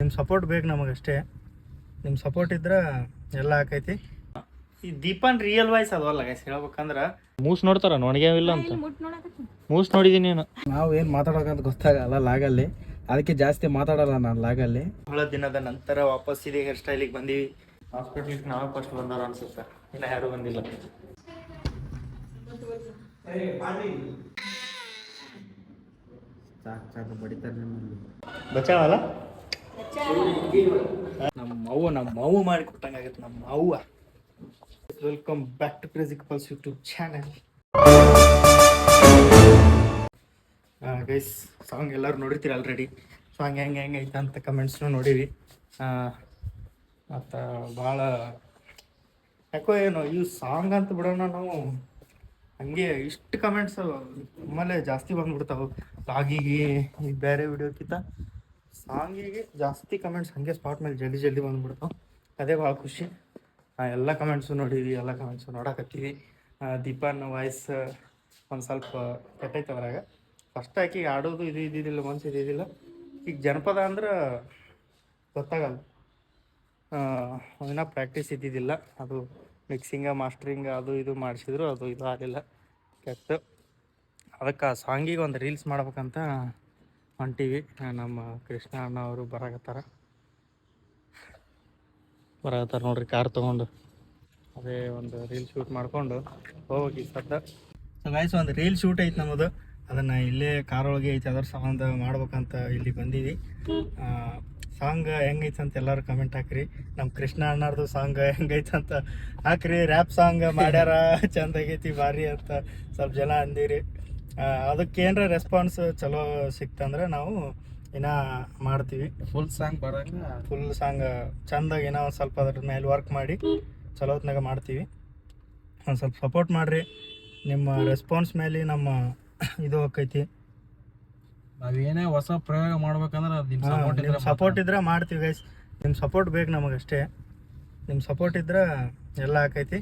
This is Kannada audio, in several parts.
ನಿಮ್ಮ ಸಪೋರ್ಟ್ ಬೇಕು ನಮಗಷ್ಟೇ. ನಿಮ್ಮ ಸಪೋರ್ಟ್ ಇದ್ರೆ ಎಲ್ಲ ಆಕೈತಿ. ಈ ದೀಪನ್ ರಿಯಲ್ ವಾಯ್ಸ್ ಅದವಲ್ಲ ಗೈಸ್, ಹೇಳ್ಬೇಕಂದ್ರೆ ಮೂಸ್ ನೋಡ್ತಾರ ನೋಡ್ಯಾವಿಲ್ಲ ಅಂತ ಮೂಸ್ ನೋಡಿದೀನಿ ನಾನು. ನಾವು ಏನು ಮಾತಾಡೋಕಂತ ಗೊತ್ತಾಗಲ್ಲ ಲಾಗಲ್ಲಿ, ಅದಕ್ಕೆ ಜಾಸ್ತಿ ಮಾತಾಡಲ್ಲ ನಾನು ಲಾಗಲ್ಲಿ. ಬಹಳ ದಿನದ ನಂತರ ವಾಪಸ್ ಇದೆ ಹೇರ್ ಸ್ಟೈಲಿಗೆ ಬಂದೀವಿ. ಹಾಸ್ಪಿಟ್ಲಿಗೆ ನಾವೇ ಫಸ್ಟ್ ಬಂದಾರ ಅನ್ಸುತ್ತೆ, ಇನ್ನು ಯಾರೂ ಬಂದಿಲ್ಲ. ಬಚಾವಲ್ಲ ನಮ್ಮ ಅವ್ವ ಮಾಡಿ ಕೊಟ್ಟಂಗಾಗತ್ತೆ ನಮ್ಮ ಅವ್ವ. Welcome back to crazy couples YouTube channel. Guys, song ಎಲ್ಲರೂ ನೋಡಿರ್ತೀರಿ ಆಲ್ರೆಡಿ. ಸಾಂಗ್ ಹೆಂಗೆ ಐತೆ ಅಂತ ಕಮೆಂಟ್ಸ್ನು ನೋಡೀವಿ. ಮತ್ತು ಭಾಳ ಯಾಕೋ ಏನೋ ಈ ಸಾಂಗ್ ಅಂತ ಬಿಡೋಣ ನಾವು, ಹಂಗೆ ಇಷ್ಟು ಕಮೆಂಟ್ಸ್ ಆಮೇಲೆ ಜಾಸ್ತಿ ಬಂದ್ಬಿಡ್ತಾವೆ. ಲಾಗಿಗೆ ಈಗ ಬೇರೆ ವಿಡಿಯೋಕ್ಕಿಂತ ಸಾಂಗಿಗೆ ಜಾಸ್ತಿ ಕಮೆಂಟ್ಸ್ ಹಂಗೆ ಸ್ಪಾಟ್ ಮೇಲೆ ಜಲ್ದಿ ಬಂದ್ಬಿಡ್ತಾವೆ. ಅದೇ ಭಾಳ ಖುಷಿ. ಎಲ್ಲ ಕಮೆಂಟ್ಸು ನೋಡೀವಿ, ಎಲ್ಲ ಕಮೆಂಟ್ಸು ನೋಡಕತ್ತೀವಿ. ದೀಪನ್ ವಾಯ್ಸ್ ಒಂದು ಸ್ವಲ್ಪ ಕೆಟ್ಟೈತೆ ಅದ್ರಾಗ. ಫಸ್ಟ್ ಆಕಿಗೆ ಆಡೋದು ಇದ್ದಿದ್ದಿಲ್ಲ, ಮನ್ಸು ಇದ್ದಿದ್ದಿಲ್ಲ. ಈಗ ಜನಪದ ಅಂದ್ರೆ ಗೊತ್ತಾಗಲ್ಲ, ಇನ್ನೂ ಪ್ರಾಕ್ಟೀಸ್ ಇದ್ದಿದ್ದಿಲ್ಲ. ಅದು ಮಿಕ್ಸಿಂಗ ಮಾಸ್ಟ್ರಿಂಗ್ ಅದು ಇದು ಮಾಡಿಸಿದ್ರು, ಅದು ಇದು ಆಗಲಿಲ್ಲ, ಕೆಟ್ಟು. ಅದಕ್ಕೆ ಆ ಸಾಂಗಿಗೆ ಒಂದು ರೀಲ್ಸ್ ಮಾಡ್ಬೇಕಂತ ಹೊಂಟೀವಿ. ನಮ್ಮ ಕೃಷ್ಣ ಅಣ್ಣ ಅವರು ಬರಾಕತ್ತಾರ ನೋಡ್ರಿ, ಕಾರ್ ತೊಗೊಂಡು. ಅದೇ ಒಂದು ರೀಲ್ ಶೂಟ್ ಮಾಡಿಕೊಂಡು ಹೋಗಿ ಸದ್ದ. ಸೊ ಗೈಸ್, ಒಂದು ರೀಲ್ ಶೂಟ್ ಐತೆ ನಮ್ಮದು. ಅದನ್ನು ಇಲ್ಲೇ ಕಾರೊಳಗೆ ಐತೆ, ಅದ್ರ ಸಂಬಂಧ ಮಾಡ್ಬೇಕಂತ ಇಲ್ಲಿ ಬಂದೀವಿ. ಸಾಂಗ್ ಹೆಂಗೈತೆ ಅಂತ ಎಲ್ಲರೂ ಕಮೆಂಟ್ ಹಾಕ್ರಿ. ನಮ್ಮ ಕೃಷ್ಣ ಅಣ್ಣಾರ್ದು ಸಾಂಗ್ ಹೆಂಗೈತೆ ಅಂತ ಹಾಕ್ರಿ. ರ್ಯಾಪ್ ಸಾಂಗ್ ಮಾಡ್ಯಾರ, ಚಂದಾಗೈತಿ ಭಾರಿ ಅಂತ ಸ್ವಲ್ಪ ಜನ ಅಂದಿರಿ. ಅದಕ್ಕೇನರ ರೆಸ್ಪಾನ್ಸ್ ಚಲೋ ಸಿಕ್ತಂದ್ರೆ ನಾವು ಇನ್ನೂ ಮಾಡ್ತೀವಿ. ಫುಲ್ ಸಾಂಗ್ ಚಂದಾಗಿ ಇನ್ನೂ ಒಂದು ಸ್ವಲ್ಪ ಅದ್ರ ಮೇಲೆ ವರ್ಕ್ ಮಾಡಿ ಚಲೋ ಹೊತ್ನಾಗ ಮಾಡ್ತೀವಿ. ಒಂದು ಸ್ವಲ್ಪ ಸಪೋರ್ಟ್ ಮಾಡಿರಿ. ನಿಮ್ಮ ರೆಸ್ಪಾನ್ಸ್ ಮೇಲೆ ನಮ್ಮ ಇದು ಹೋಗ್ತೈತಿ. ನಾವೇನೇ ಹೊಸ ಪ್ರಯೋಗ ಮಾಡ್ಬೇಕಂದ್ರೆ ನಿಮ್ಮ ಸಪೋರ್ಟ್ ಇದ್ರೆ ಮಾಡ್ತೀವಿ ಗೈಸ್. ನಿಮ್ಮ ಸಪೋರ್ಟ್ ಬೇಕು ನಮಗಷ್ಟೇ. ನಿಮ್ಮ ಸಪೋರ್ಟ್ ಇದ್ರೆ ಎಲ್ಲ ಆಕೈತಿ.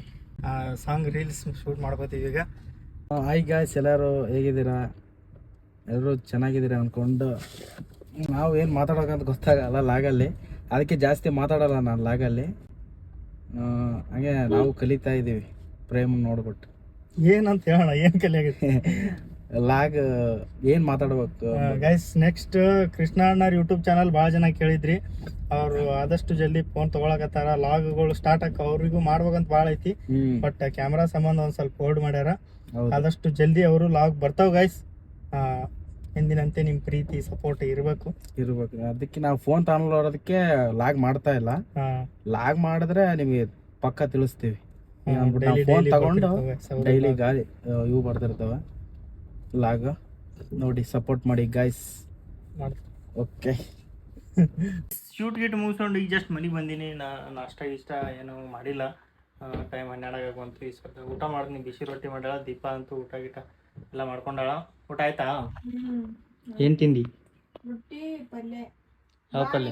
ಸಾಂಗ್ ರೀಲ್ಸ್ ಶೂಟ್ ಮಾಡ್ಕೋತೀವಿ ಈಗ. ಹಾಯ್ ಗಾಯ್ಸ್, ಎಲ್ಲರೂ ಹೇಗಿದ್ದೀರಾ? ಎಲ್ಲರೂ ಚೆನ್ನಾಗಿದ್ದೀರಾ ಅಂದ್ಕೊಂಡು. ನಾವು ಏನು ಮಾತಾಡೋಕಂತ ಗೊತ್ತಾಗಲ್ಲ ಲಾಗಲ್ಲಿ, ಅದಕ್ಕೆ ಜಾಸ್ತಿ ಮಾತಾಡಲ್ಲ ನಾನು ಲಾಗಲ್ಲಿ. ಹಾಗೆ ನಾವು ಕಲಿತಾ ಇದ್ದೀವಿ ಪ್ರೇಮ್ ನೋಡ್ಬಿಟ್ಟು. ಏನಂತ ಹೇಳೋಣ, ಏನು ಕಲಿಯಾಗೈತಿ ಲಾಗ್ ಏನು ಮಾತಾಡ್ಬೇಕು ಗೈಸ್. ನೆಕ್ಸ್ಟ್ ಕೃಷ್ಣ ಅಣ್ಣಾರ್ ಯೂಟ್ಯೂಬ್ ಚಾನಲ್ ಭಾಳ ಜನ ಕೇಳಿದ್ರಿ. ಅವರು ಆದಷ್ಟು ಜಲ್ದಿ ಫೋನ್ ತೊಗೊಳಕತ್ತಾರ. ಲಾಗ್ಗಳು ಸ್ಟಾರ್ಟ್ ಆಕ ಅವ್ರಿಗೂ ಮಾಡ್ಬೇಕಂತ ಭಾಳ ಐತಿ. ಬಟ್ ಕ್ಯಾಮ್ರಾ ಸಂಬಂಧ ಒಂದು ಸ್ವಲ್ಪ ಹೋಲ್ಡ್ ಮಾಡ್ಯಾರ. ಆದಷ್ಟು ಜಲ್ದಿ ಅವರು ಲಾಗ್ ಬರ್ತಾವ ಗೈಸ್. ಎಂದಿನಂತೆ ನಿಮ್ಮ ಪ್ರೀತಿ ಸಪೋರ್ಟ್ ಇರಬೇಕು. ಅದಕ್ಕೆ ನಾವು ಫೋನ್ ತಗೊಳ್ಳೋದಕ್ಕೆ ಲಾಗ್ ಮಾಡ್ತಾ ಇಲ್ಲ. ಲಾಗ್ ಮಾಡಿದ್ರೆ ನಿಮಗೆ ಪಕ್ಕ ತಿಳಿಸ್ತೀವಿ. ಫೋನ್ ತಗೊಂಡು ಡೈಲಿ ಗಾಳಿ ಇವು ಬರ್ತಿರ್ತವೆ ಲಾಗ್ ನೋಡಿ, ಸಪೋರ್ಟ್ ಮಾಡಿ ಗಾಯ್ಸ್. ಓಕೆ, ಶೂಟ್ ಗೀಟ್ ಮುಗಿಸ್ಕೊಂಡು ಈಗ ಜಸ್ಟ್ ಮನೆಗೆ ಬಂದೀನಿ. ನಾಷ್ಟ ಇಷ್ಟ ಏನೂ ಮಾಡಿಲ್ಲ. ಟೈಮ್ 12 ಬಂತು. ಈ ಸ್ವಲ್ಪ ಊಟ ಮಾಡ್ತೀನಿ. ಬಿಸಿ ರೊಟ್ಟಿ ಮಾಡ್ಯಾಳ ದೀಪ ಅಂತೂ. ಊಟ ಗೀಟ ಎಲ್ಲ ಮಾಡ್ಕೊಂಡಾಳ. ಊಟ ಆಯ್ತಾ? ಏನು ತಿಂದಿ? ರೊಟ್ಟಿ ಪಲ್ಯ. ಯಾವ ಪಲ್ಯ?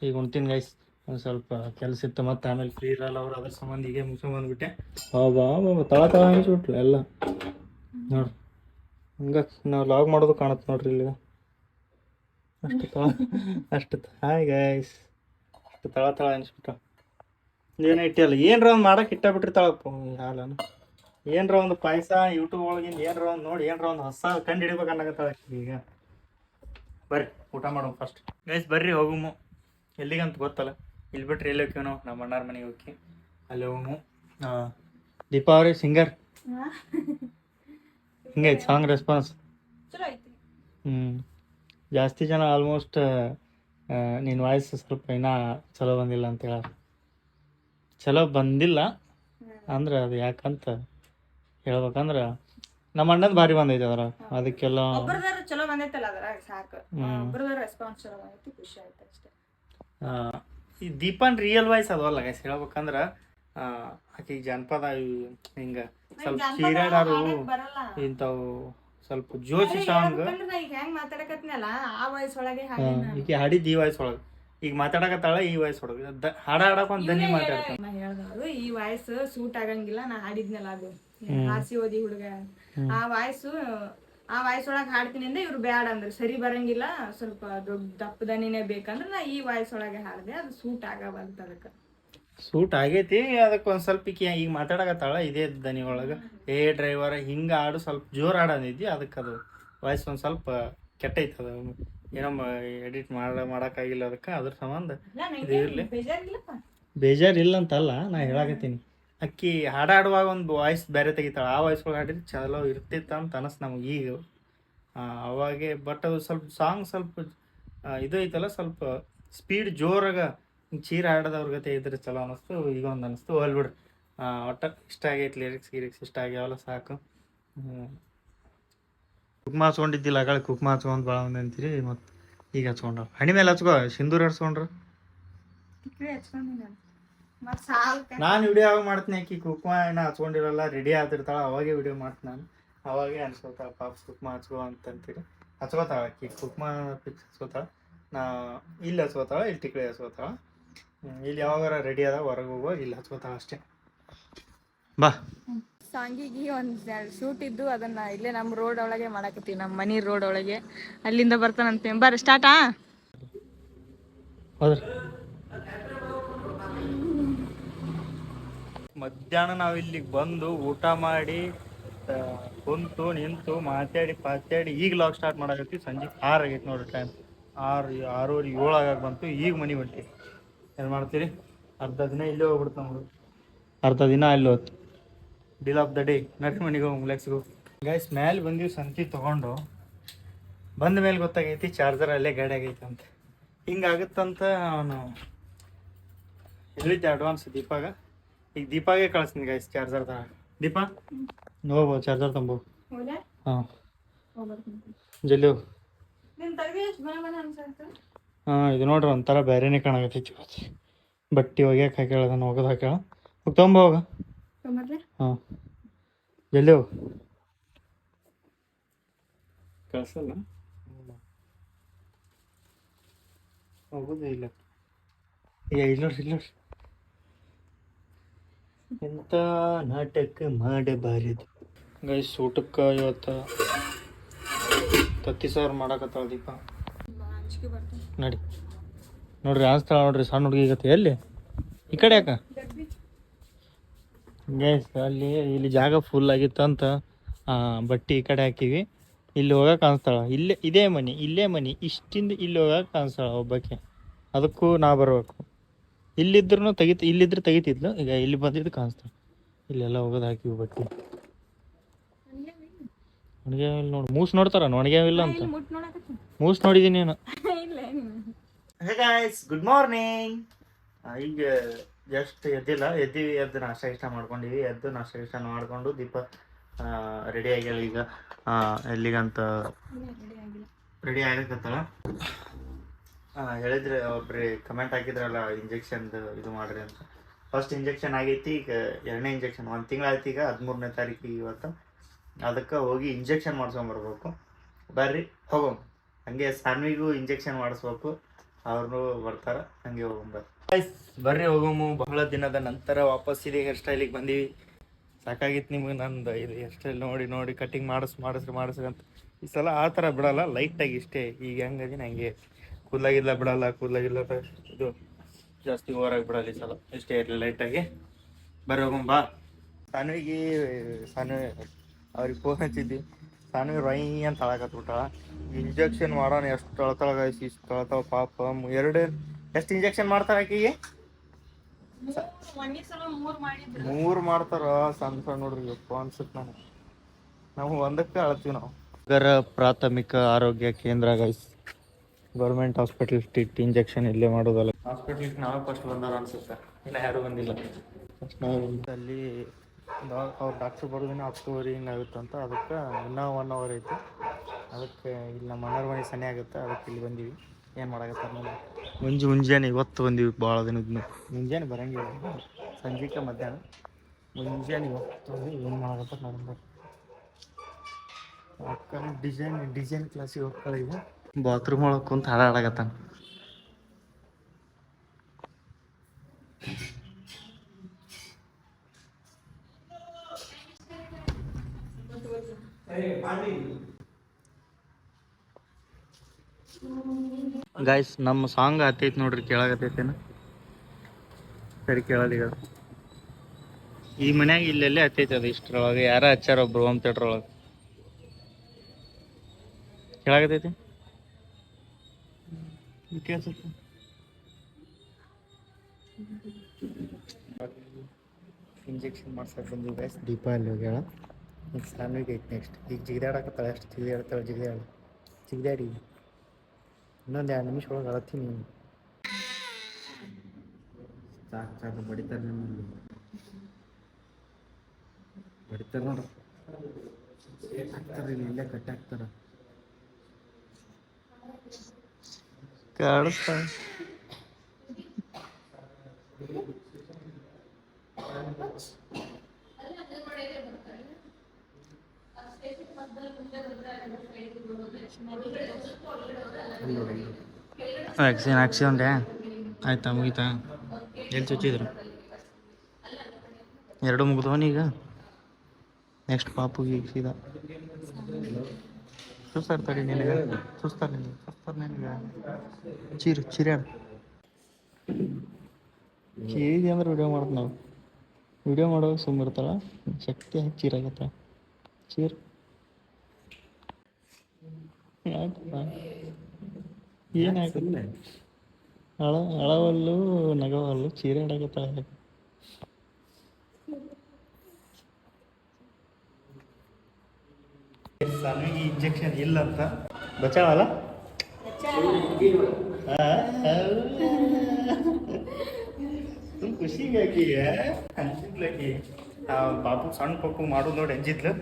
ಈಗ ಉಣ್ತೀನಿ ಗೈಸ್. ಒಂದು ಸ್ವಲ್ಪ ಕೆಲಸ ಇತ್ತು, ಮತ್ತೆ ಆಮೇಲೆ ಫ್ರೀ ಇರಲ್ಲ ಅವ್ರು. ಅದ್ರ ಸಂಬಂಧ ಹೀಗೆ ಮುಗಿಸ್ಕೊಂಡ್ಬಂದ್ಬಿಟ್ಟೆ. ಬಾಬಾ ತಳ ಅನಿಸ್ಬಿಟ್ಲು ಎಲ್ಲ ನೋಡ್ರಿ. ಹಂಗೆ ನಾವು ಲಾಗ್ ಮಾಡೋದು ಕಾಣುತ್ತೆ ನೋಡ್ರಿ ಇಲ್ಲಿ. ಅಷ್ಟು ಹಾಯ್ ಗೈಸ್, ಅಷ್ಟು ತಳ ಅನಿಸ್ಬಿಟ್ಟ. ಏನೋ ಇಟ್ಟಿಲ್ಲ, ಏನರ ಒಂದು ಮಾಡಕ್ಕೆ ಇಟ್ಟಾಬಿಟ್ಟಿರ್ತಾಳಪ್ಪ ಹಾಲನ್ನು. ಏನರ ಒಂದು ಪಾಯಸ ಯೂಟ್ಯೂಬ್ ಒಳಗಿಂದ ಏನರ ಒಂದು ನೋಡಿ, ಏನರ ಒಂದು ಹೊಸ ಕಂಡು ಹಿಡಿಬೇಕು ಅನ್ನಕತ್ತಾಳ ಈಗ. ಬರ್ರಿ ಊಟ ಮಾಡೋಣ ಫಸ್ಟ್ ಗೈಸ್. ಬರ್ರಿ ಹೋಗುಮು. ಎಲ್ಲಿಗಂತ ಗೊತ್ತಲ್ಲ, ಇಲ್ಲಿ ಬಿಟ್ರೆ ಎಲ್ಲಿ ಹೋಗ್ತೀವಿ ನಾವು? ನಮ್ಮ ಅಣ್ಣಾರ ಮನೆಗೆ ಹೋಗಿ ಅಲ್ಲಿ ಹೋಗುಮು. ದೀಪಾ ಅವ್ರಿ ಸಿಂಗರ್ ಹಿಂಗೈತೆ ಸಾಂಗ್ ರೆಸ್ಪಾನ್ಸ್? ಜಾಸ್ತಿ ಜನ ಆಲ್ಮೋಸ್ಟ್ ನಿನ್ನ ವಾಯ್ಸ್ ಸ್ವಲ್ಪ ಇನ್ನೂ ಚಲೋ ಬಂದಿಲ್ಲ ಅಂತ ಹೇಳ. ಚಲೋ ಬಂದಿಲ್ಲ ಅಂದ್ರೆ ಅದು ಯಾಕಂತ ಹೇಳ್ಬೇಕಂದ್ರೆ ನಮ್ಮ ಅಣ್ಣದ ಭಾರಿ ಬಂದೈತೆ ಅದ್ರ. ಅದಕ್ಕೆಲ್ಲ ಚಲೋ ಬಂದೈತಲ್ಲ ಅದ್ರಾಗ ಸಾಕು. ರೆಸ್ಪಾನ್ಸ್ ಚಲೋ ಬಂದೈತಿ, ಖುಷಿ ಆಯ್ತು ಅಷ್ಟೇ. ಈ ದೀಪನ್ ರಿಯಲ್ ವಾಯ್ಸ್ ಅದವಲ್ಲ ಗೈಸ್, ಹೇಳ್ಬೇಕಂದ್ರೆ ಆಕಿಗೆ ಜನಪದ ಹಿಂಗೆ ಸ್ವಲ್ಪ ಸೀರಿಯಲ್ಲಾರು ಇಂಥವು ಸ್ವಲ್ಪ ಜೋಶಿ ಸಾಂಗ್. ಹೆಂಗ್ ಮಾತಾಡಕತ್ನಲ್ಲ ಆ ವಾಯ್ಸ್ ಒಳಗೆ ಈಗ ಹಾಡಿದ್ದು ಈ ವಾಯ್ಸ್ ಒಳಗೆ. ಈಗ ಮಾತಾಡಕತ್ತಾಳ ಈ ವಾಯ್ಸ್ ಒಳಗೆ. ಹಾಡಾಡಕ್ ಒಂದು ದನಿ ಮಾತಾಡ್ತಾನೆ. ಹೇಳ್ದವ್ರು ಈ ವಾಯ್ಸ್ ಸೂಟ್ ಆಗಂಗಿಲ್ಲ. ನಾ ಹಾಡಿದ್ನಲ್ಲ ಅದು ಹಾಸಿ ಓದಿ ಹುಡುಗ, ಆ ವಾಯ್ಸು ಆ ವಾಯ್ಸ್ ಒಳಗೆ ಹಾಡ್ತೀನಿ ಅಂದ್ರೆ ಇವ್ರು ಬ್ಯಾಡ ಅಂದ್ರೆ ಸರಿ ಬರಂಗಿಲ್ಲ, ಸ್ವಲ್ಪ ದೊಡ್ಡ ದಪ್ಪ ದನಿನೇ ಬೇಕಂದ್ರೆ ನಾ ಈ ವಾಯ್ಸ್ ಒಳಗೆ ಹಾಡಿದೆ, ಅದು ಸೂಟ್ ಆಗಬಂತ ಅದಕ್ಕೆ. ಸೂಟ್ ಆಗೈತಿ, ಅದಕ್ಕೆ ಒಂದು ಸ್ವಲ್ಪ ಈಗ ಮಾತಾಡಕತ್ತಾಳ ಇದೇ ದನಿ ಒಳಗೆ, ಏ ಡ್ರೈವರ್ ಹಿಂಗೆ ಆಡು, ಸ್ವಲ್ಪ ಜೋರು ಆಡೋದಿದ್ದಿ, ಅದಕ್ಕೆ ಅದು ವಾಯ್ಸ್ ಒಂದು ಸ್ವಲ್ಪ ಕೆಟ್ಟೈತೆ, ಅದು ಏನೋ ಎಡಿಟ್ ಮಾಡೋಕ್ಕಾಗಿಲ್ಲ, ಅದಕ್ಕೆ ಅದ್ರ ಸಂಬಂಧ ಇದು ಇರಲಿ. ಬೇಜಾರಿಲ್ಲಪ್ಪ. ಬೇಜಾರಿಲ್ಲ ಅಂತಲ್ಲ, ನಾ ಹೇಳಾಕತ್ತೀನಿ. ಅಕ್ಕಿ ಹಾಡಾಡುವಾಗ ಒಂದು ವಾಯ್ಸ್ ಬೇರೆ ತೆಗಿತಾಳೆ, ಆ ವಾಯ್ಸ್ ಒಳಗೆ ಹಾಡಿದ್ರೆ ಚಲೋ ಇರ್ತಿತ್ತು ಅಂತ ಅನಿಸ್ತು ನಮಗೆ ಈಗ ಅವಾಗೆ. ಬಟ್ ಅದು ಸ್ವಲ್ಪ ಸಾಂಗ್ ಸ್ವಲ್ಪ ಇದು ಐತಲ್ಲ, ಸ್ವಲ್ಪ ಸ್ಪೀಡ್ ಜೋರಾಗ ಚೀರ ಹಾಡೋದವ್ರ ಗತೆ ಇದ್ರೆ ಚಲೋ ಅನ್ನಿಸ್ತು, ಈಗ ಒಂದು ಅನ್ನಿಸ್ತು. ಹೋಲ್ ಬಿಡ್ರಿ, ಒಟ್ಟು ಇಷ್ಟ ಆಗೈತೆ, ಲಿರಿಕ್ಸ್ ಇಷ್ಟ ಆಗ್ಯಾವಲ್ಲ ಸಾಕು. ಕುಕ್ಮ ಹಚ್ಕೊಂಡಿದ್ದಿಲ್ಲ, ಆಗಳ ಕುಕ್ಮ ಹಚ್ಕೊಂಡು ಭಾಳ ಮಂದಿ ಅಂತೀರಿ, ಮತ್ತು ಈಗ ಹಚ್ಕೊಂಡ್ರ ಹಣಿ ಮೇಲೆ ಹಚ್ಕೋ, ಸಿಂಧೂರ ಹಚ್ಕೊಂಡ್ರ. ನಾನು ವಿಡಿಯೋ ಯಾವಾಗ ಮಾಡ್ತೀನಿ, ಆಕಿ ಕುಕ್ಮ ಏನೋ ಹಚ್ಕೊಂಡಿರಲ್ಲ, ರೆಡಿ ಆಗ್ತಿರ್ತಾಳೆ, ಅವಾಗೇ ವಿಡಿಯೋ ಮಾಡ್ತೀನಿ ನಾನು, ಅವಾಗೇ ಅನ್ಸ್ಕೊತಾಳೆ ಪಾಪ ಕುಕ್ಮ ಹಚ್ಕೋ ಅಂತಂತೀರಿ. ಹಚ್ಕೋತಾಳೆ ಆಕಿ ಕುಕ್ಮ ಫಿಕ್ಸ್ ಹಚ್ಕೋತಾಳೆ, ನಾ ಇಲ್ಲಿ ಹಚ್ಕೋತಾಳೆ, ಇಲ್ಲಿ ಟಿಕ್ಳಿ ಹಚ್ಕೋತಾಳೆ, ಇಲ್ಲಿ ಯಾವಾಗಾರ ರೆಡಿ ಆದಾಗ ಹೊರಗೆ ಹೋಗೋ ಇಲ್ಲಿ ಹಚ್ಕೋತಾಳೆ ಅಷ್ಟೇ. ಬಾ ಸಾಂಗಿಗೆ ಒಂದು ಶೂಟ್ ಇದ್ದು ಅದನ್ನ ಇಲ್ಲೇ ನಮ್ಮ ರೋಡ್ ಒಳಗೆ ಮಾಡಕತ್ತೀವಿ, ನಮ್ಮ ಮನಿ ರೋಡ್ ಒಳಗೆ. ಅಲ್ಲಿಂದ ಬರ್ತಾನಂತೆ, ಬರ್ರಿ ಸ್ಟಾರ್ಟಾ. ಹೌದ್ರಿ, ಮಧ್ಯಾಹ್ನ ನಾವು ಇಲ್ಲಿಗೆ ಬಂದು ಊಟ ಮಾಡಿ ಕುಂತು ನಿಂತು ಮಾತಾಡಿ ಈಗ ಲಾಗ್ ಸ್ಟಾರ್ಟ್ ಮಾಡಕತ್ತೀವಿ. ಸಂಜೆ 6 ಆಗೈತೆ ನೋಡ್ರಿ, ಟೈಮ್ 6:30 7 ಆಗಾಗ ಬಂತು. ಈಗ ಮನೆ ಹೊಂಟಿ ಏನು ಮಾಡ್ತೀರಿ, ಅರ್ಧ ದಿನ ಇಲ್ಲೇ ಹೋಗ್ಬಿಡ್ತಾವ ನೋಡು, ಅರ್ಧ ದಿನ ಅಲ್ಲಿ ಹೋಯ್ತು. Deal of the day. ನಡ್ರಿ ಮನೆಗೆ ಹೋಗಿ ಲೆಕ್ಸ್ಗೋ ಗೈಸ್. ಮೇಲೆ ಬಂದೀವಿ ಸಂತಿ ತೊಗೊಂಡು, ಬಂದ ಮೇಲೆ ಗೊತ್ತಾಗೈತಿ ಚಾರ್ಜರ್ ಅಲ್ಲೇ ಗಾಡಿ ಆಗೈತೆ ಅಂತ. ಹಿಂಗಾಗುತ್ತಂತ ಅವನು ಹೇಳಿದ್ದೆ ಅಡ್ವಾನ್ಸ್ ದೀಪಾಗ. ಈಗ ದೀಪಾಗೆ ಕಳಿಸ್ತೀನಿ ಗೈಸ್ ಚಾರ್ಜರ್ ತರ. ದೀಪಾ ಹೋಗ್ಬೋದು ಚಾರ್ಜರ್ ತಂಬೋ. ಹಾಂ ಜಲ್ದಿ ಹೋಗು. ಹಾಂ ಇದು ನೋಡ್ರಿ ಒಂಥರ ಬೇರೆನೇ ಕಾಣಾಕತ್ತೈತಿ. ಬಟ್ಟೆ ಒಗ್ಯಾಕೆ ಹಾಕ್ಯಾಳ, ಅದನ್ನು ಒಗದು ಹಾಕ್ಯಾಳ. ಹೋಗಿ ತೊಗೊಂಬ ಹೋಗ. ಹಾಂ ಜಲ್ದಿ ಹೋಗು. ಕಳ್ಸಲ್ಲ ಹೋಗೋದು ಇಲ್ಲ. ಇಲ್ಲ ನೋಡ್ರಿ ಎಂಥ ನಾಟಕ ಮಾಡಬಾರದು ಗೈಸ್. ಊಟಕ್ಕೆ ಇವತ್ತು ತತ್ತಿ ಸಾರು ಮಾಡಕತ್ತಾಳ ದೀಪ. ನೋಡ್ರಿ ಅನ್ಸ್ತಾಳ ನೋಡ್ರಿ, ಸಣ್ಣ ಹುಡುಗಿ ಗತಿ. ಎಲ್ಲಿ ಈ ಕಡೆ ಯಾಕ ಗೈಸ್, ಇಲ್ಲಿ ಜಾಗ ಫುಲ್ ಆಗಿತ್ತಂತ ಬಟ್ಟೆ ಈ ಕಡೆ ಹಾಕಿವಿ. ಇಲ್ಲಿ ಹೋಗಕ್ಕೆ ಅನ್ಸ್ತಾಳ, ಇದೇ ಮನೆ ಇಷ್ಟಿಂದ ಇಲ್ಲಿ ಹೋಗಕ್ಕೆ ಅನ್ಸ್ತಾಳ ಒಬ್ಬಕ್ಕೆ. ಅದಕ್ಕೂ ನಾ ಬರ್ಬೇಕು. ಇಲ್ಲಿದ್ರೆ ತೆಗಿತಿದ್ಲು, ಈಗ ಇಲ್ಲಿ ಬಂದಿದ್ದು ಕಾಣಿಸ್ತಾಳೆ. ಇಲ್ಲೆಲ್ಲ ಹೋಗೋದು ಹಾಕಿವಿ ಬಟ್ಟೆ. ಒಣಗ್ಯಾವಿಲ್ಲ ನೋಡು, ಮೂಸ್ ನೋಡ್ತಾರ ಒಣಗ್ಯಾವಿಲ್ಲ ಅಂತ. ಮೂಸ್ ನೋಡಿದೀನಿ ನಾನು. Good morning. ಈಗ ಜಸ್ಟ್ ಎದ್ದು ನಾಷ್ಟ ಮಾಡ್ಕೊಂಡಿವಿ. ನಾಷ್ಟ ಮಾಡ್ಕೊಂಡು ದೀಪ ರೆಡಿ ಆಗ್ಯಾಳ. ಈಗ ಎಲ್ಲಿಗಂತ ರೆಡಿ ಆಗಕತ್ತಾಳ. ಹೇಳಿದ್ರೆ ಒಬ್ರಿ ಕಮೆಂಟ್ ಹಾಕಿದ್ರಲ್ಲ ಇಂಜೆಕ್ಷನ್ದು ಇದು ಮಾಡ್ರಿ ಅಂತ. ಫಸ್ಟ್ ಇಂಜೆಕ್ಷನ್ ಆಗೈತಿ, ಈಗ 2ನೇ ಇಂಜೆಕ್ಷನ್ 1 ತಿಂಗಳಾಯ್ತು. ಈಗ 13ನೇ ತಾರೀಕಿಗೆ ಇವತ್ತು. ಅದಕ್ಕೆ ಹೋಗಿ ಇಂಜೆಕ್ಷನ್ ಮಾಡ್ಸ್ಕೊಂಬರ್ಬೇಕು. ಬರ್ರಿ ಹೋಗೋಣ. ಹಂಗೆ ಸಾನ್ವಿಗೂ ಇಂಜೆಕ್ಷನ್ ಮಾಡಿಸ್ಬೇಕು, ಅವ್ರನ್ನೂ ಬರ್ತಾರೆ. ಹಂಗೆ ಹೋಗೋಣ ಬರ್ರಿ ಹೋಗೋಮು. ಬಹಳ ದಿನದ ನಂತರ ವಾಪಸ್ ಇದೆ ಹೇರ್ ಸ್ಟೈಲಿಗೆ ಬಂದೀವಿ. ಸಾಕಾಗಿತ್ತು ನಿಮ್ಗೆ ನಂದು ಇದು ಹೇರ್ ಸ್ಟೈಲ್ ನೋಡಿ ಕಟ್ಟಿಂಗ್ ಮಾಡಿಸ್ರಿ ಅಂತ. ಈ ಸಲ ಆ ಥರ ಬಿಡಲ್ಲ, ಲೈಟಾಗಿ ಇಷ್ಟೇ. ಈಗ ಹೆಂಗದೀನಿ ಹಂಗೆ ಕೂದಲಾಗಿಲ್ಲ ಬಿಡಲ್ಲ, ಇದು ಜಾಸ್ತಿ ಓವರಾಗಿ ಬಿಡಲ್ಲ. ಈ ಸಲ ಇಷ್ಟೇ ಇರಲಿ ಲೈಟಾಗಿ. ಬರ್ರಿ ಹೋಗೋಣ ಬಾ. ಸಾನ್ವಿಗೆ ಅವ್ರಿಗೆ ಫೋನ್ ಹಚ್ಚಿದ್ವಿ. ಸಾನ್ವಿ ರೈ ಅಂತ ಅಳಕತ್ಬಿಟ್ಟ. ಇಂಜೆಕ್ಷನ್ ಮಾಡೋಣ ಎಷ್ಟು ಅಳ್ತಾಳ ಪಾಪ. ಎಷ್ಟು ಇಂಜೆಕ್ಷನ್ ಮಾಡ್ತಾರೆ ಆಕೆಗೆ? 3 ಮಾಡ್ತಾರ. ಸಣ್ಣ ನೋಡ್ರಿ ಯಪ್ಪ ಅನ್ಸುತ್ತೆ. ನಾವು ಒಂದಕ್ಕೆ ಅಳ್ತೀವಿ. ನಾವು ಪ್ರಾಥಮಿಕ ಆರೋಗ್ಯ ಕೇಂದ್ರ ಗೈಸ್, ಗೌರ್ಮೆಂಟ್ ಹಾಸ್ಪಿಟಲ್ ಇಂಜೆಕ್ಷನ್ ಇಲ್ಲೇ ಮಾಡೋದಲ್ಲ. ಹಾಸ್ಪಿಟ್ಲಿಗೆ ನಾವೇ ಫಸ್ಟ್ ಬಂದಾರ ಅನ್ಸುತ್ತೆ, ಇಲ್ಲ ಯಾರೂ ಬಂದಿಲ್ಲ. ಅಲ್ಲಿ ಅವ್ರು ಡಾಕ್ಟ್ರ್ ಬರೋದಿನ 10:30 ಹಿಂಗಾಗುತ್ತಂತ. ಅದಕ್ಕೆ ಇನ್ನೂ 1 ಅವರ್ ಐತಿ. ಅದಕ್ಕೆ ಇಲ್ಲಿ ನಮ್ಮ ಮನೆಯವ್ರ ಮನೆ ಸನಿ ಆಗುತ್ತೆ, ಅದಕ್ಕೆ ಇಲ್ಲಿ ಬಂದೀವಿ. ಏನು ಮಾಡಾಕತ್ತಾರ ನೋಡಿ. ಮುಂಜಾನೆ ಇವತ್ತು ಬಂದೀವಿ. ಭಾಳ ದಿನದ ಮುಂಜಾನೆ ಬರೋಂಗಿಲ್ಲ, ಸಂಜೆಗೆ ಮಧ್ಯಾಹ್ನ. ಮುಂಜಾನೆ ಇವತ್ತು ಏನು ಮಾಡಾಕತ್ತಾರ ನೋಡಿದ್ರೆ. ಅಕ್ಕ ಡಿಸೈನ್ ಕ್ಲಾಸಿಗೆ ಹೋಗ್ತಾಳೆ. ಈಗ ಬಾತ್ರೂಮ್ ಒಳಗೆ ಕುಂತು ಹಾಡಾಡಕತ್ತಾನ. ಗಾಯ್ಸ್ ನಮ್ಮ ಸಾಂಗ್ ಹತ್ತೈತಿ ನೋಡ್ರಿ, ಕೇಳಾಗತ್ತೈತೇನ? ಸರಿ ಕೇಳಲ್ಲ ಈಗ. ಈ ಮನ್ಯಾಗ ಇಲ್ಲೆಲ್ಲೇ ಹತ್ತೈತಿ ಅದು, ಇಷ್ಟ್ರೊಳಗೆ ಯಾರ ಹಚ್ಚಾರ ಒಬ್ರು ಹೋಮ್ ಥಿಯೇಟರ್ ಒಳಗೆ. ಕೇಳಾಗತ್ತೈತಿ ಇಂಜೆಕ್ಷನ್ ಮಾಡ್ಸಕ್ ಬಂದಿವಿ ಗೈಸ್. ದೀಪ ಅಲ್ಲಿ ಹೋಗ್ಯಾಳ. ಈಗ ಸಾನ್ವಿಗೆ ಐತಿ ನೆಕ್ಸ್ಟ್. ಈಗ ಜಿಗಿದಾಡಕತ್ತಾಳೆ, ಎಷ್ಟು ಜಿಗಿದಾಡ್ತಾಳೆ ಜಿಗಿದಾಡಿ ಇನ್ನೊಂದು 2 ನಿಮಿಷ ಒಳಗೆ ಅಳತ್ತೀನಿ. ಸಾಕು ಬಡಿತಾರೆ ನೋಡ್ರಿ, ಹಾಕ್ತಾರೆ ಇಲ್ಲೇ ಕಟ್ಟಿ ಹಾಕ್ತಾರ. ಕಾಡಿಸ್ತಾ ವ್ಯಾಕ್ಸಿನ್ ಹಾಕ್ಸಿಕೊಂಡೆ ಆಯ್ತಾ? ಮುಗಿತಾ? ಎಲ್ಲಿ ಚುಚ್ಚಿದ್ರು? 2 ಮುಗಿದವನೀಗ. ನೆಕ್ಸ್ಟ್ ಪಾಪುಗೆ ಈಗ ಸೀದಾ ಸುಸ್ತಾಡ್ತಾರೆ ನಿನಗೆ, ಸುಸ್ತಾರೆ ನಿನಗೆ. ಚಿರ್ಯಾಡ ಚೀರಿದೆ ಅಂದ್ರೆ ವಿಡಿಯೋ ಮಾಡ್ದು ನಾವು. ವಿಡಿಯೋ ಮಾಡುವಾಗ ಸುಮ್ಮಿರ್ತಾಳ, ಶಕ್ತಿ ಹೆಚ್ಚು ಚೀರಾಗತ್ತ. ಚೀರ್ ಏನಾಗುತ್ತೆ? ಅಳವಲ್ಲು ನಗವಲ್ಲು ಚೀರಾಡಕತ್ತಾಳ. ಸಾನ್ವಿಗೆ ಇಂಜೆಕ್ಷನ್ ಇಲ್ಲ ಅಂತ ಬಚಾವಲ್ಲ. ಖುಷಿಗಾಗಿ ಅಂಜಿದ್ಲಕಿ ಪಾಪು ಸಣ್ಣ ಪಪ್ಪು ಮಾಡೋದು ನೋಡಿ ಅಂಜಿದ್ಲು.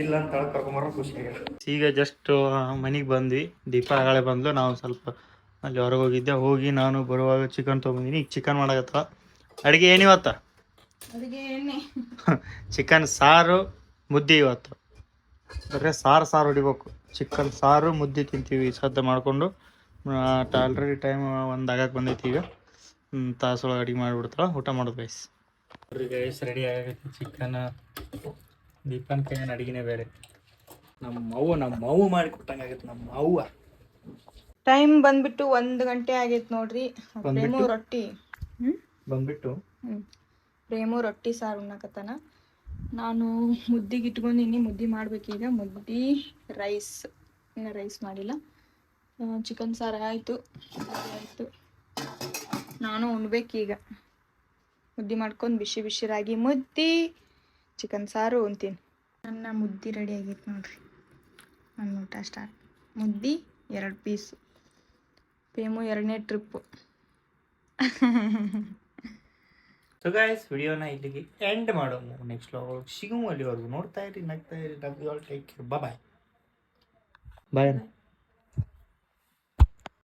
ಇಲ್ಲ ಅಂತ ಹೇಳಿ ಕರ್ಕೊಂಬರೋ ಖುಷಿ ಆಗ್ಯಾರ. ಈಗ ಜಸ್ಟ್ ಮನೆಗೆ ಬಂದ್ವಿ. ದೀಪ ಆಗಳೆ ಬಂದ್ಲು. ನಾವು ಸ್ವಲ್ಪ ಅಲ್ಲಿ ಹೊರಗೆ ಹೋಗಿದ್ದೆ. ಹೋಗಿ ನಾನು ಬರುವಾಗ ಚಿಕನ್ ತೊಗೊಂಬಂದಿನಿ. ಈಗ ಚಿಕನ್ ಮಾಡಕತ್ತ. ಅಡುಗೆ ಏನಿವತ್ತ? ಚಿಕನ್ ಸಾರು ಮುದ್ದೆ ಇವತ್ತು. ಬರೀ ಸಾರು ಹೊಡಿಬೇಕು. ಚಿಕನ್ ಸಾರು ಮುದ್ದೆ ತಿಂತೀವಿ ಸದ್ದ ಮಾಡಿಕೊಂಡು. ಆಲ್ರೆಡಿ ಟೈಮ್ 1 ಆಗಕ್ಕೆ ಬಂದೈತಿ. ಈಗ ತಾಸೊಳಗೆ ಅಡುಗೆ ಮಾಡಿಬಿಡ್ತಾಳೆ. ಊಟ ಮಾಡೋದು ಗೈಸ್. ಗೈಸ್ ರೆಡಿ ಆಗೈತಿ ಚಿಕನ್. ದೀಪನ ಕೈನ ಅಡುಗೆನೇ ಬೇರೆ. ನಮ್ಮ ಅವ್ವ ಮಾಡಿ ಕೊಟ್ಟಂಗೆ ಆಗೈತೆ. ನಮ್ಮ ಅವ್ವ ಟೈಮ್ ಬಂದ್ಬಿಟ್ಟು 1 ಗಂಟೆ ಆಗೈತೆ ನೋಡ್ರಿ. ಪ್ರೇಮು ರೊಟ್ಟಿ ಬಂದ್ಬಿಟ್ಟು ಪ್ರೇಮು ರೊಟ್ಟಿ ಸಾರು ಉಣ್ಣಕತ್ತಾನ. ನಾನು ಮುದ್ದಿಗೆ ಇಟ್ಕೊಂಡಿನಿ. ಮುದ್ದೆ ಮಾಡ್ಬೇಕೀಗ. ಮುದ್ದೆ ರೈಸ್, ಇನ್ನು ರೈಸ್ ಮಾಡಿಲ್ಲ. ಚಿಕನ್ ಸಾರು ಆಯಿತು. ನಾನು ಉಣ್ಬೇಕೀಗ. ಮುದ್ದೆ ಮಾಡ್ಕೊಂಡು ಬಿಸಿ ರಾಗಿ ಮುದ್ದೆ ಚಿಕನ್ ಸಾರು ಉಣ್ತೀನಿ. ನನ್ನ ಮುದ್ದೆ ರೆಡಿ ಆಗೈತೆ ನೋಡ್ರಿ. ನನ್ನ ಊಟ ಸ್ಟಾರ್ಟ್. ಮುದ್ದೆ 2 ಪೀಸು. ಪ್ರೇಮು 2ನೇ ಟ್ರಿಪ್ಪು. ಸೊ ಗೈಸ್ ವಿಡಿಯೋನ ಇಲ್ಲಿಗೆ ಎಂಡ್ ಮಾಡೋಣ. ನೆಕ್ಸ್ಟ್ ಸಿಗುವ ಅಲ್ಲಿವರೆಗೂ ನೋಡ್ತಾ ಇರಿ, ನಗ್ತಾ ಇರಿ. Love you all. Take care. Bye.